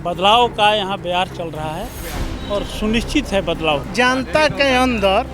बदलाव का यहाँ बयार चल रहा है और सुनिश्चित है बदलाव। जनता के अंदर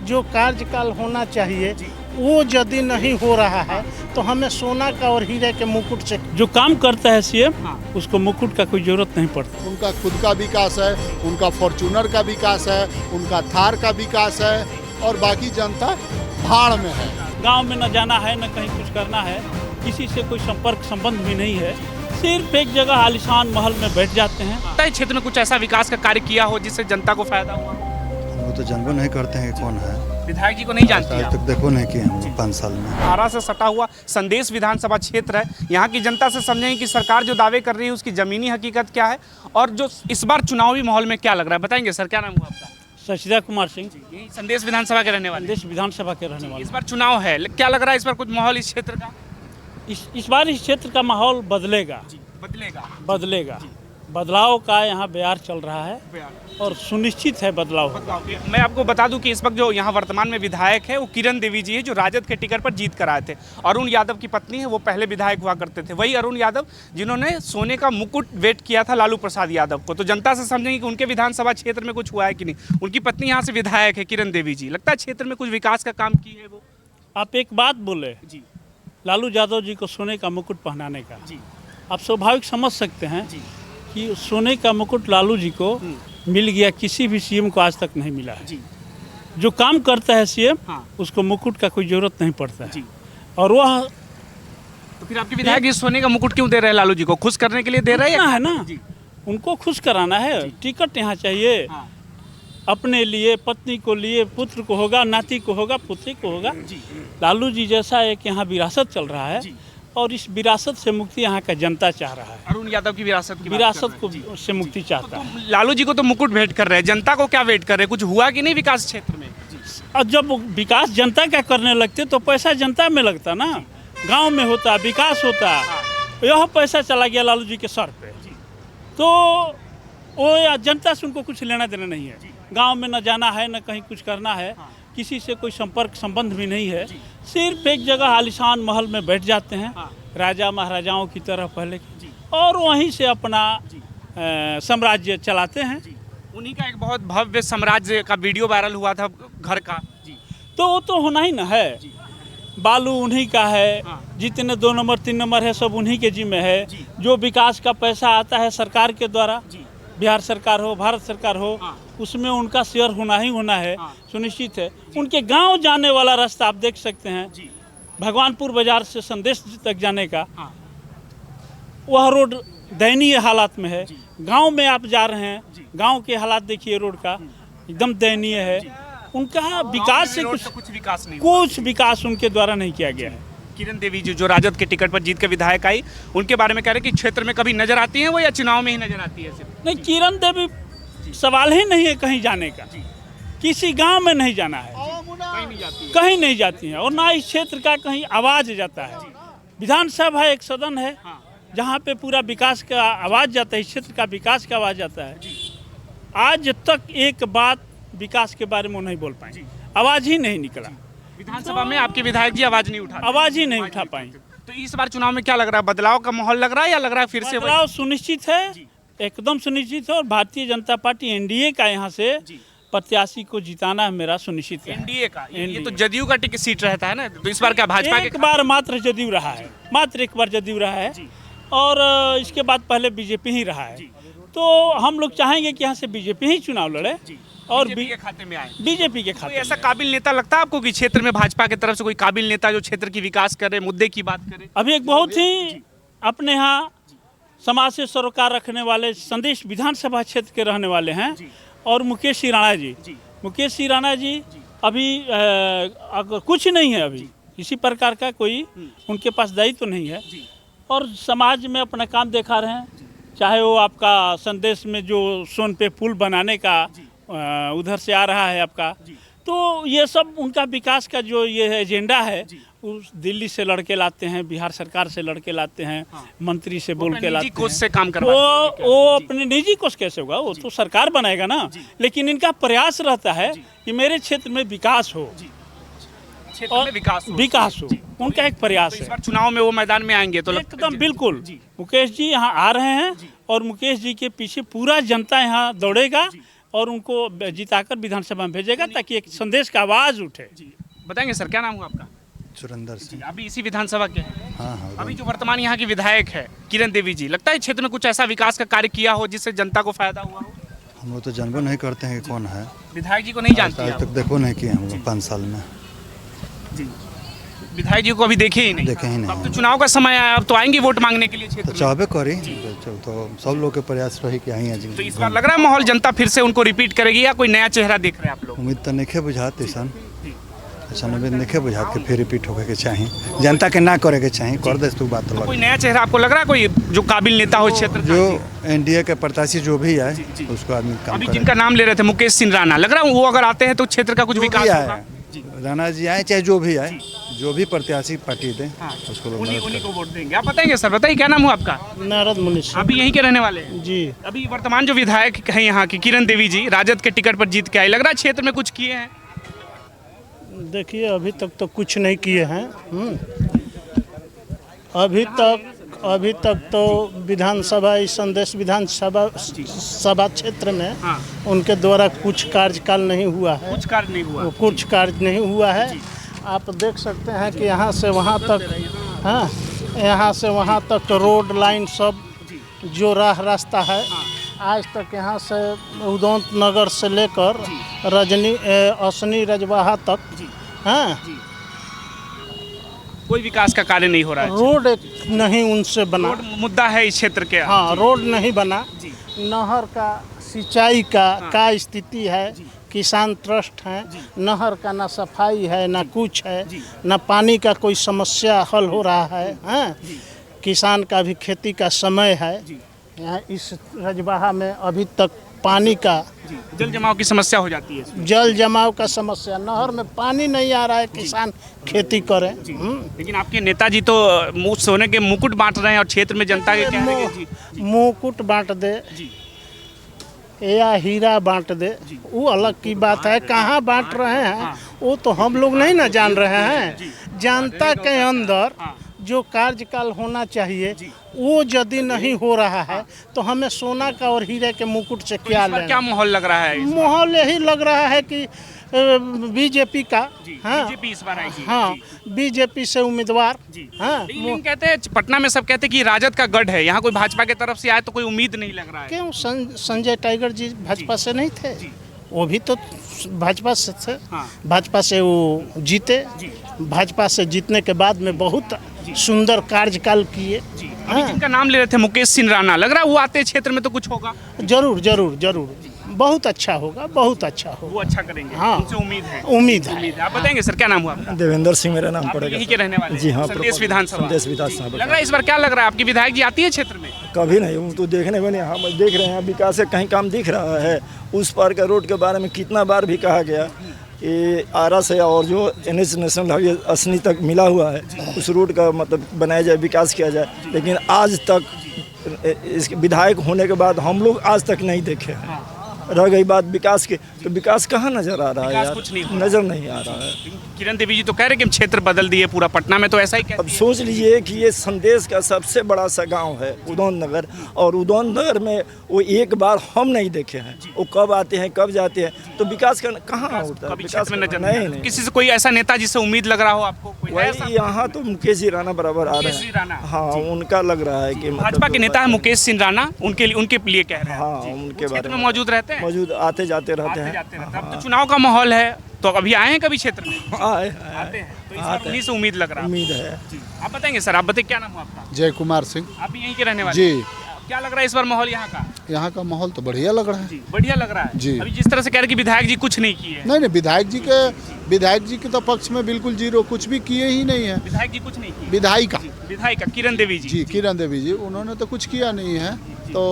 जो कार्यकाल होना चाहिए वो यदि नहीं हो रहा है तो हमें सोना का और हीरे के मुकुट से जो काम करता है सीएम उसको मुकुट का कोई जरूरत नहीं पड़ता। उनका खुद का विकास है, उनका फॉर्च्यूनर का विकास है, उनका थार का विकास है और बाकी जनता भाड़ में है। गांव में न जाना है न कहीं कुछ करना है, किसी से कोई संपर्क संबंध भी नहीं है, सिर्फ एक जगह आलिशान महल में बैठ जाते हैं। तय क्षेत्र में कुछ ऐसा विकास का कार्य किया हो जिससे जनता को फायदा हुआ? वो तो जानबो नहीं करते हैं कौन है, विधायक जी को नहीं जानते आज आप? तक देखो नहीं किए हम 5 साल में। आरा से सटा हुआ संदेश विधानसभा क्षेत्र है। यहाँ की जनता से समझेंगे कि सरकार जो दावे कर रही है उसकी जमीनी हकीकत क्या है और जो इस बार चुनावी माहौल में क्या लग रहा है, बताएंगे सर? क्या नाम हुआ आपका? सचिदा कुमार सिंह, यही संदेश विधानसभा के रहने वाले। देश विधानसभा के रहने वाले। इस बार चुनाव है, क्या लग रहा है इस बार कुछ माहौल इस क्षेत्र का? इस बार इस क्षेत्र का माहौल बदलेगा। बदलेगा। बदलाव का यहाँ बयार चल रहा है और सुनिश्चित है बदलाव। मैं आपको बता दूं कि इस वक्त जो यहाँ वर्तमान में विधायक है वो किरण देवी जी है, जो राजद के टिकट पर जीत कर आए थे। अरुण यादव की पत्नी है, वो पहले विधायक हुआ करते थे। वही अरुण यादव जिन्होंने सोने का मुकुट वेट किया था लालू प्रसाद यादव को। तो जनता से समझेंगे कि उनके विधानसभा क्षेत्र में कुछ हुआ है कि नहीं। उनकी पत्नी यहाँ से विधायक है किरण देवी जी, लगता है क्षेत्र में कुछ विकास का काम की है वो? आप एक बात बोले जी लालू यादव जी को सोने का मुकुट पहनाने का, जी आप स्वाभाविक समझ सकते हैं जी कि सोने का मुकुट लालू जी को मिल गया, किसी भी सीएम को आज तक नहीं मिला है। जी जो काम करता है सीएम हाँ उसको मुकुट का कोई जरूरत नहीं पड़ता है। जी। और वह तो फिर आपके विधायक जी सोने का मुकुट क्यों दे रहे हैं लालू जी को? खुश करने के लिए दे रहे हैं? है ना, जी उनको खुश कराना है। टिकट यहाँ चाहिए हाँ अपने लिए, पत्नी को लिए, पुत्र को होगा, नाती को होगा, पुत्री को होगा। जी लालू जी जैसा एक यहाँ विरासत चल रहा है जी। और इस विरासत से मुक्ति यहाँ का जनता चाह रहा है। अरुण यादव की विरासत की बात कर विरासत रहे को हैं। से मुक्ति चाहता है। तो लालू जी को तो मुकुट भेंट कर रहे हैं, जनता को क्या वेट कर रहे हैं? कुछ हुआ कि नहीं विकास क्षेत्र में? और जब विकास जनता का करने लगते तो पैसा जनता में लगता ना, गांव में होता, विकास होता। यह पैसा चला गया लालू जी के सर पे, तो वो या जनता से उनको कुछ लेना देना नहीं है। गांव में न जाना है न कहीं कुछ करना है, किसी से कोई संपर्क संबंध भी नहीं है, सिर्फ एक जगह आलिशान महल में बैठ जाते हैं राजा महाराजाओं की तरह पहले, और वहीं से अपना साम्राज्य चलाते हैं। उन्हीं का एक बहुत भव्य साम्राज्य का वीडियो वायरल हुआ था घर का। तो वो तो होना ही ना है। बालू उन्हीं का है, हाँ। जितने 2 नंबर 3 नंबर है सब उन्हीं के जिम्मे है। जो विकास का पैसा आता है सरकार के द्वारा, बिहार सरकार हो, भारत सरकार हो, हाँ। उसमें उनका शेयर होना ही होना है, हाँ। सुनिश्चित है। उनके गांव जाने वाला रास्ता आप देख सकते हैं, भगवानपुर बाजार से संदेश तक जाने का, हाँ। वह रोड दयनीय हालात में है। गांव में आप जा रहे हैं, गांव के हालात देखिए, रोड का एकदम दयनीय है। उनका विकास से कुछ विकास नहीं हुआ। कुछ विकास उनके द्वारा नहीं किया गया है। किरण देवी जी जो राजद के टिकट पर जीत के विधायक आई, उनके बारे में कह रहे हैं कि क्षेत्र में कभी नजर आती है वो, या चुनाव में ही नजर आती है सिर्फ? नहीं, किरण देवी सवाल ही नहीं है कहीं जाने का, किसी गांव में नहीं जाना है, कहीं नहीं जाती है। कहीं नहीं जाती हैं, और ना इस क्षेत्र का कहीं आवाज जाता है। विधानसभा एक सदन है जहाँ पे पूरा विकास का आवाज जाता है, इस क्षेत्र का विकास का आवाज जाता है। आज तक एक बात विकास के बारे में नहीं बोल पाए, आवाज ही नहीं निकला। विधानसभा में आपके विधायक जी आवाज नहीं उठा, आवाज ही नहीं उठा पाए। तो इस बार चुनाव में क्या लग रहा है? बदलाव का माहौल लग रहा है या लग रहा है फिर से वही? बदलाव सुनिश्चित है, एकदम सुनिश्चित है। और भारतीय जनता पार्टी एनडीए का यहाँ से प्रत्याशी को जिताना मेरा सुनिश्चित है। एनडीए का, ये तो जदयू का टिकट सीट रहता है ना, तो इस बार क्या भाजपा के? एक बार मात्र जदयू रहा है, मात्र एक बार जदयू रहा है, और इसके बाद पहले बीजेपी ही रहा है। तो हम लोग चाहेंगे कि यहाँ से बीजेपी ही चुनाव लड़े और बीजेपी के खाते में आए। बीजेपी के कोई खाते ऐसा काबिल नेता लगता है आपको कि क्षेत्र में भाजपा की तरफ से कोई काबिल नेता जो क्षेत्र की विकास करे, मुद्दे की बात करे? अभी एक बहुत ही अपने यहाँ समाज से सरोकार रखने वाले संदेश विधानसभा क्षेत्र के रहने वाले हैं, और मुकेश सिंह राणा जी। मुकेश सिंह राणा जी अभी अगर कुछ नहीं है, अभी किसी प्रकार का कोई उनके पास दायित्व तो नहीं है, और समाज में अपना काम दिखा रहे हैं। चाहे वो आपका संदेश में जो सोन पे पुल बनाने का उधर से आ रहा है आपका, तो ये सब उनका विकास का जो ये एजेंडा है, उस दिल्ली से लड़के लाते हैं, बिहार सरकार से लड़के लाते हैं, मंत्री से बोल के लाते कोष हैं। से काम करवाते हैं। वो अपने निजी कोष कैसे होगा, वो तो सरकार बनाएगा ना। लेकिन इनका प्रयास रहता है कि मेरे क्षेत्र में विकास हो, क्षेत्र में विकास हो, उनका एक प्रयास तो इस है। बार चुनाव में वो मैदान में आएंगे तो एकदम बिल्कुल मुकेश जी यहाँ आ रहे हैं, और मुकेश जी के पीछे पूरा जनता यहाँ दौड़ेगा और उनको जिताकर विधानसभा में भेजेगा ताकि एक संदेश का आवाज़ उठे। बताएंगे सर क्या नाम हुआ आपका? सुरेंद्र सिंह। अभी इसी विधानसभा के हैं। हाँ हाँ अभी जो वर्तमान यहाँ की विधायक है किरण देवी जी, लगता है क्षेत्र में कुछ ऐसा विकास का कार्य किया हो जिससे जनता को फायदा हुआ हो? हम लोग तो जानबो नहीं करते हैं कि कौन है। विधायक जी को नहीं जानते आज आप? तक देखो नहीं किए हम लोग 5 साल में। जी विधायक जी को अभी देखे ही नहीं। देखे ही नहीं। अब तो चुनाव का समय आया, अब तो आएंगे वोट मांगने के लिए क्षेत्र तो में। चाहबे करी तो सब लोग के प्रयास रही कि आई तो इस बार लग रहा है माहौल जनता फिर से उनको रिपीट करेगी या कोई नया चेहरा देख रहे हैं आप लोग? उम्मीद तो नहीं बुझात ऐसा उम्मीद नहीं बुझात कि फिर रिपीट होके के चाहिए, जनता के ना करे के चाहिए, कर दे तो बात अलग। कोई नया चेहरा आपको लग रहा है, कोई जो काबिल नेता हो क्षेत्र का? जो एनडीए के प्रत्याशी जो भी आए उसको आदमी काम अभी करे। जिनका नाम ले रहे थे मुकेश सिंह राणा, लग रहा है वो अगर आते हैं तो क्षेत्र का कुछ जो भी विकास आए, होगा? राणा जी आए चाहे जो भी आए, जो भी प्रत्याशी पार्टी दे उसको लोग उन्हीं मदद उन्हीं करें। को वोट देंगे। आप बताएंगे सर, बताइए क्या नाम हुआ आपका? नारद मुनि से। अभी यहीं के रहने वाले हैं? जी अभी वर्तमान जो विधायक हैं यहाँ की किरण देवी जी, राजद के टिकट पर जीत के आई, लग रहा है क्षेत्र में कुछ किए हैं? देखिए अभी तक तो कुछ नहीं किए हैं। अभी तक तो विधानसभा इस संदेश विधानसभा क्षेत्र में हाँ। उनके द्वारा कुछ कार्यकाल नहीं हुआ है। कुछ कार्य नहीं हुआ। कुछ कार्य नहीं हुआ है। आप देख सकते हैं कि यहाँ से वहाँ तक, हाँ, यहाँ से वहाँ तक रोड लाइन सब जो रास्ता है आज तक यहाँ से उदौंत नगर से लेकर असनी रजवाहा तक, हाँ, कोई विकास का कार्य नहीं हो रहा है। रोड एक नहीं उनसे बना। रोड मुद्दा है इस क्षेत्र के। हाँ, रोड नहीं बना। नहर का सिंचाई का स्थिति है, किसान ट्रस्ट है, नहर का ना सफाई है ना कुछ है, ना पानी का कोई समस्या हल हो रहा है। हाँ, किसान का भी खेती का समय है। यहाँ इस रजवाहा में अभी तक पानी का जल जमाव की समस्या हो जाती है। जल जमाव का समस्या, नहर में पानी नहीं आ रहा है, किसान खेती करे। लेकिन आपके नेताजी तो सोने के मुकुट बांट रहे हैं और क्षेत्र में जनता के कह रहे हैं कि जी मुकुट बांट दे या हीरा बांट दे, वो अलग की बात है। कहाँ बांट रहे हैं वो तो हम लोग नहीं ना जान रहे हैं। जनता के अंदर जो कार्यकाल होना चाहिए वो यदि नहीं हो रहा है तो हमें सोना का और हीरे के मुकुट से क्या लेना। क्या माहौल लग रहा है? माहौल यही लग रहा है कि बीजेपी का, हाँ, बीजेपी इस बार आएगी। हाँ, बीजेपी से उम्मीदवार, हाँ। लेकिन कहते हैं पटना में सब कहते हैं कि राजद का गढ़ है, यहाँ कोई भाजपा की तरफ से आए तो कोई उम्मीद नहीं लग रहा है। क्यों संजय टाइगर जी भाजपा से नहीं थे? वो भी तो भाजपा से थे। हाँ। भाजपा से वो जीते। भाजपा से जीतने के बाद में बहुत सुंदर कार्यकाल किए। अभी जिनका नाम ले रहे थे मुकेश सिंह राणा, लग रहा है वो आते क्षेत्र में तो कुछ होगा। जरूर जरूर जरूर, बहुत अच्छा होगा, बहुत अच्छा होगा। वो अच्छा करेंगे। हाँ। उनसे उम्मीद है। उम्मीद है। उम्मीद है। आप बताएंगे सर क्या नाम हुआ आपका? देवेंद्र सिंह मेरा नाम आप पड़ेगा। यहीं के रहने वाले? जी हाँ, संदेश विधानसभा। संदेश विधानसभा। लग रहा है इस बार क्या लग रहा है आपकी विधायक जी आती है क्षेत्र में? कभी नहीं, वो तो देखने में नहीं। हम देख रहे हैं विकास का कहीं काम दिख रहा है। उस पार का रोड के बारे में कितना बार भी कहा गया कि आरा से और जो NH नेशनल हाईवे असनी तक मिला हुआ है उस रोड का मतलब बनाया जाए, विकास किया जाए, लेकिन आज तक इस विधायक होने के बाद हम लोग आज तक नहीं देखे हैं। रह गई बात विकास की, तो विकास कहाँ नजर आ रहा है यार? कुछ नहीं नजर नहीं आ रहा है। किरण देवी जी तो कह रहे कि हम क्षेत्र बदल दिए पूरा, पटना में तो ऐसा ही अब सोच लीजिए कि ये संदेश का सबसे बड़ा सा गांव है उदौंत नगर, और उदौंत नगर में वो एक बार हम नहीं देखे हैं। वो कब आते हैं कब जाते हैं, तो विकास का कहाँ होता है? विकास में नजर नहीं। किसी से कोई ऐसा नेता जिससे उम्मीद लग रहा हो आपको? कोई है ऐसा? वही यहाँ तो मुकेश जी राणा बराबर आ रहे मुकेश जी राणा। हैं। हाँ, उनका लग रहा है कि भाजपा के नेता है मुकेश सिंह राणा, उनके लिए कह रहे हैं। हाँ, उनके बारे क्षेत्र में में मौजूद रहते हैं? मौजूद आते जाते रहते हैं। अब तो चुनाव का माहौल है, तो अभी आए हैं कभी क्षेत्र में? आए आते हैं, तो इस बार उन्हीं से उम्मीद लग रहा है। उम्मीद है। आप बताएंगे सर, आप बताइए क्या नाम है आपका? जय कुमार सिंह। आप भी यहीं के रहने वाले? जी। क्या लग रहा है इस बार माहौल यहाँ का? यहाँ का माहौल तो बढ़िया लग रहा है। जी, बढ़िया लग रहा है। जी। अभी जिस तरह से कह रहे कि विधायक जी कुछ नहीं किए। नहीं, विधायक जी के तो पक्ष में बिल्कुल जीरो, कुछ भी किए ही नहीं है। विधायक जी कुछ नहीं किए। विधायिका किरण देवी जी। जी, किरण देवी जी, उन्होंने तो कुछ किया नहीं है। तो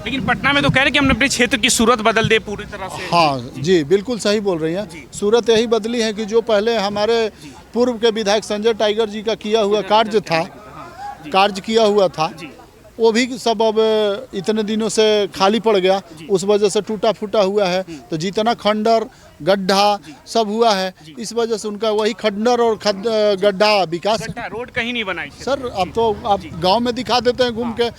लेकिन पटना में तो कह रहे कि हमने अपने क्षेत्र की सूरत बदल दे पूरी तरह से। हाँ जी, बिल्कुल सही बोल रही हैं। सूरत यही बदली है कि जो पहले हमारे पूर्व के विधायक संजय टाइगर जी का किया हुआ कार्य किया हुआ था, वो भी सब अब इतने दिनों से खाली पड़ गया, उस वजह से टूटा फूटा हुआ है। तो जितना खंडर गड्ढा सब हुआ है, इस वजह से उनका वही खंडर और गड्ढा विकास। रोड कहीं नहीं बनाई सर अब तो आप गांव में दिखा देते हैं घूम के,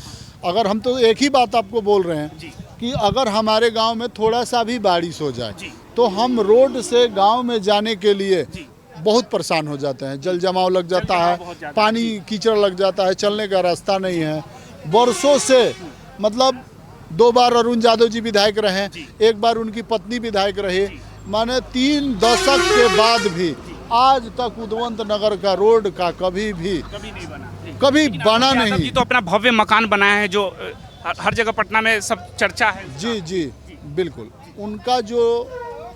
अगर हम तो एक ही बात आपको बोल रहे हैं कि अगर हमारे गांव में थोड़ा सा भी बारिश हो जाए तो हम रोड से गांव में जाने के लिए बहुत परेशान हो जाते हैं। जल जमाव लग जाता है, पानी कीचड़ लग जाता है, चलने का रास्ता नहीं है। वर्षों से मतलब 2 बार अरुण यादव जी विधायक रहे, एक बार उनकी पत्नी विधायक रही, माने 3 दशक के बाद भी आज तक उदवंत नगर का रोड का कभी बना यादव नहीं। जी तो अपना भव्य मकान बनाया है जो हर जगह पटना में सब चर्चा है। जी जी बिल्कुल, उनका जो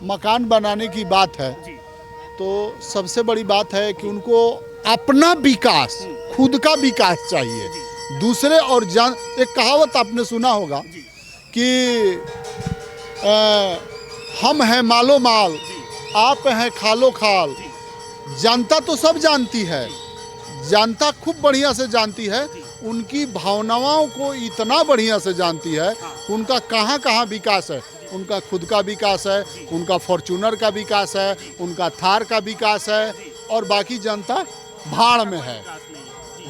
मकान बनाने की बात है तो सबसे बड़ी बात है कि उनको अपना विकास, खुद का विकास चाहिए। दूसरे और एक कहावत आपने सुना होगा कि हम हैं मालो माल, आप हैं खालो खाल। जनता तो सब जानती है, जनता खूब बढ़िया से जानती है, उनकी भावनाओं को इतना बढ़िया से जानती है, उनका कहाँ कहाँ विकास है। उनका खुद का विकास है, उनका फॉर्च्यूनर का विकास है, उनका थार का विकास है, और बाकी जनता भाड़ में है,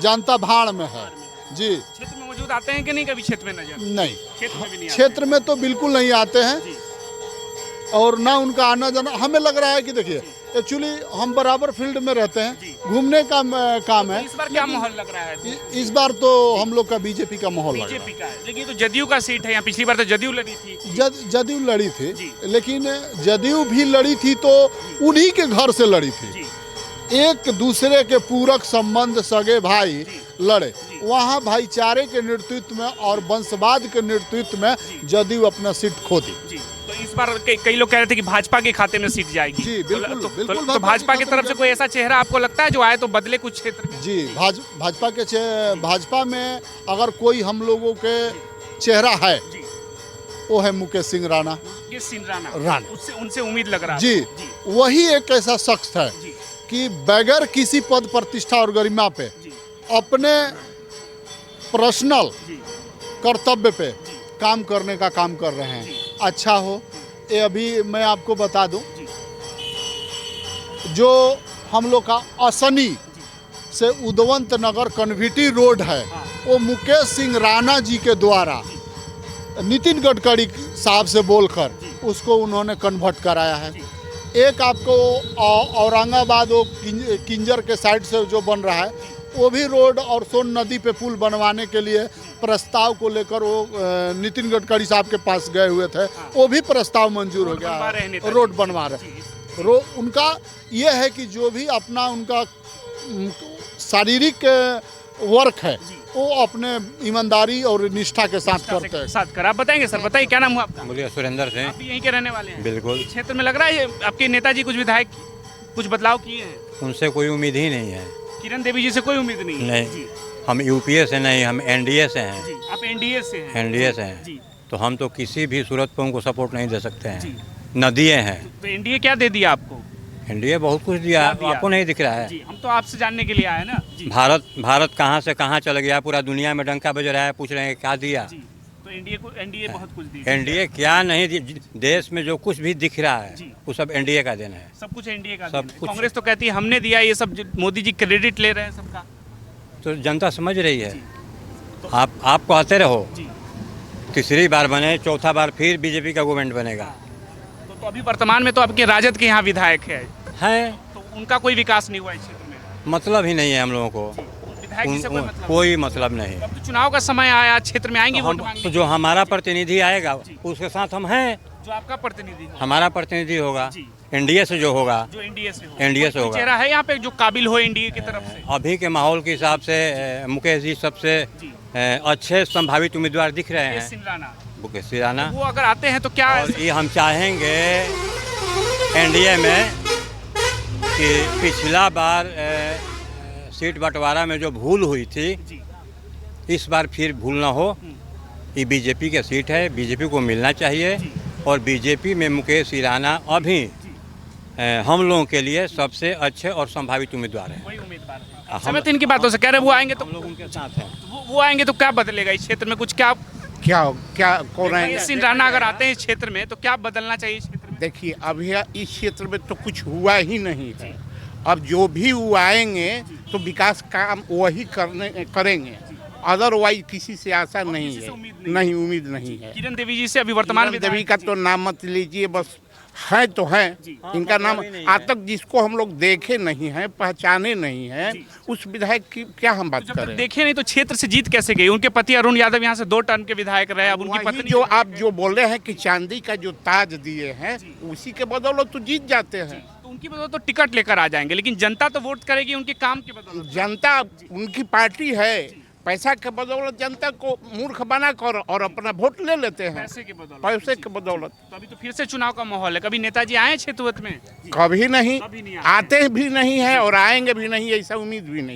जनता भाड़ में है। जी, क्षेत्र में मौजूद आते हैं कि नहीं कभी क्षेत्र में नजर? नहीं, क्षेत्र में भी नहीं क्षेत्र में तो बिल्कुल नहीं आते हैं, और ना उनका आना जाना। हमें लग रहा है कि देखिए एक्चुअली हम बराबर फील्ड में रहते हैं, घूमने का काम है। इस बार क्या माहौल लग रहा है? इस बार तो हम लोग का बीजेपी का माहौल लग रहा बीजेपी का है, लेकिन ये तो जदयू का सीट है। यहाँ पिछली बार तो जदयू लड़ी थी। है। जदयू लड़ी थी, लेकिन जदयू भी लड़ी थी तो उन्हीं के घर से लड़ी थी। एक दूसरे के पूरक संबंध, सगे भाई लड़े। वहाँ भाईचारे के नेतृत्व में और वंशवाद के नेतृत्व में जदयू अपना सीट खो दी। तो इस बार कई लोग कह रहे थे कि भाजपा के खाते में सीट जाएगी। जी बिल्कुल, बिल्कुल तो भाजपा की तरफ से कोई ऐसा चेहरा आपको लगता है जो आए तो बदले कुछ क्षेत्र में? जी, भाजपा में अगर कोई हम लोगों के चेहरा है वो है मुकेश सिंह राणा। उससे उनसे उम्मीद लग रहा है। जी, वही एक ऐसा शख्स है कि बगैर किसी पद प्रतिष्ठा और गरिमा पे अपने पर्सनल कर्तव्य पे काम करने का काम कर रहे हैं। अच्छा हो, ये अभी मैं आपको बता दूं, जो हम लोग का असनी से उदवंत नगर कन्विटी रोड है, वो मुकेश सिंह राणा जी के द्वारा नितिन गडकरी साहब से बोलकर उसको उन्होंने कन्वर्ट कराया है। एक आपको औरंगाबाद वो किंजर के साइड से जो बन रहा है वो भी रोड, और सोन नदी पे पुल बनवाने के लिए प्रस्ताव को लेकर वो नितिन गडकरी साहब के पास गए हुए थे, वो भी प्रस्ताव मंजूर हो गया, रोड बनवा रहे। उनका ये है कि जो भी अपना उनका शारीरिक वर्क है वो अपने ईमानदारी और निष्ठा के साथ करते हैं। आप बताएंगे सर, बताइए क्या नाम हुआ आपका? बोलिए सुरेंद्र सिंह। आप यहीं के रहने वाले हैं? बिल्कुल। क्षेत्र में लग रहा है आपके नेताजी कुछ विधायक कुछ बदलाव किए हैं? उनसे कोई उम्मीद ही नहीं है। किरण देवी जी से कोई उम्मीद नहीं है? नहीं, हम यूपीए से नहीं, हम एनडीए से हैं। आप एनडीए से हैं? एनडीए से हैं, तो हम तो किसी भी सूरत पर उनको सपोर्ट नहीं दे सकते हैं। नदिए हैं। तो एनडीए क्या दे दिया आपको? एनडीए बहुत कुछ दिया, आपको नहीं दिख रहा है। जी, हम तो आपसे जानने के लिए आए ना। जी। भारत कहाँ से कहाँ चल गया, पूरा दुनिया में डंका बज रहा है, पूछ रहे हैं क्या दिया। जी। तो एनडीए बहुत कुछ दिया। एनडीए क्या नहीं, देश में जो कुछ भी दिख रहा है वो सब एनडीए का देना है। सब कुछ एनडीए का सब देना है। कुछ। कांग्रेस तो कहती है हमने दिया, ये सब मोदी जी क्रेडिट ले रहे हैं सबका। तो जनता समझ रही है। आप कहते रहो, तीसरी बार बने, चौथा बार फिर बीजेपी का गवर्नमेंट बनेगा। तो अभी वर्तमान में तो आपके राजद के यहाँ विधायक है, तो उनका कोई विकास नहीं हुआ इस क्षेत्र में? मतलब ही नहीं है हम लोगों को, विधायक जी से कोई मतलब नहीं। अब तो चुनाव का समय आया, क्षेत्र में आएंगे वोट मांगने। तो जो हमारा प्रतिनिधि आएगा उसके साथ हम हैं। जो आपका प्रतिनिधि हमारा प्रतिनिधि होगा एनडीए से, जो होगा जो एनडीए से होगा। चेहरा है यहाँ पे जो काबिल हो एनडीए की तरफ से? अभी के माहौल के हिसाब से मुकेश जी सबसे अच्छे संभावित उम्मीदवार दिख रहे हैं। मुकेश सिंह राणा, वो अगर आते हैं तो क्या? और ये हम चाहेंगे एनडीए में कि पिछला बार सीट बंटवारा में जो भूल हुई थी, इस बार फिर भूल ना हो। ये बीजेपी की सीट है, बीजेपी को मिलना चाहिए, और बीजेपी में मुकेश सिंह राणा अभी हम लोगों के लिए सबसे अच्छे और संभावित उम्मीदवार हैं। वही उम्मीदवार हैं। समझते इनकी बातों से, कह रहे वो आएंगे तो हम लोग उनके साथ हैं। वो आएंगे तो क्या बदलेगा इस क्षेत्र में? कुछ क्या कौन आएंगे? सिंह राणा अगर आते हैं इस क्षेत्र में तो क्या बदलना चाहिए इस क्षेत्र में? देखिए, अभी इस क्षेत्र में तो कुछ हुआ ही नहीं है। अब जो भी वो आएंगे तो विकास काम वही करेंगे। अदरवाइज किसी से आशा नहीं किसी से है, उम्मीद नहीं नहीं उम्मीद नहीं है। किरण देवी जी से अभी वर्तमान किरण देवी विधायक का तो नाम मत लीजिए, बस है तो है, इनका नाम आज तक जिसको हम लोग देखे नहीं हैं, पहचाने नहीं हैं, उस विधायक की क्या हम बात जब तक करें। देखे नहीं तो क्षेत्र से जीत कैसे गई? उनके पति अरुण यादव यहाँ से 2 टर्म के विधायक रहे, अब उनकी वही पत्नी जो आप जो बोल रहे हैं कि चांदी का जो ताज दिए हैं, उसी के बदौलत तो जीत जाते हैं। तो उनकी बदौलत तो टिकट लेकर आ जाएंगे, लेकिन जनता तो वोट करेगी उनके काम के बदौलत। जनता उनकी पार्टी है, पैसा के बदौलत जनता को मूर्ख बना कर और अपना वोट ले लेते हैं, पैसे के बदौलत। पैसे के बदौलत। तो अभी तो फिर से चुनाव का माहौल है। कभी नेताजी आए क्षेत्रवत में? कभी नहीं कभी नहीं आते भी नहीं है और आएंगे भी नहीं, ऐसा उम्मीद भी नहीं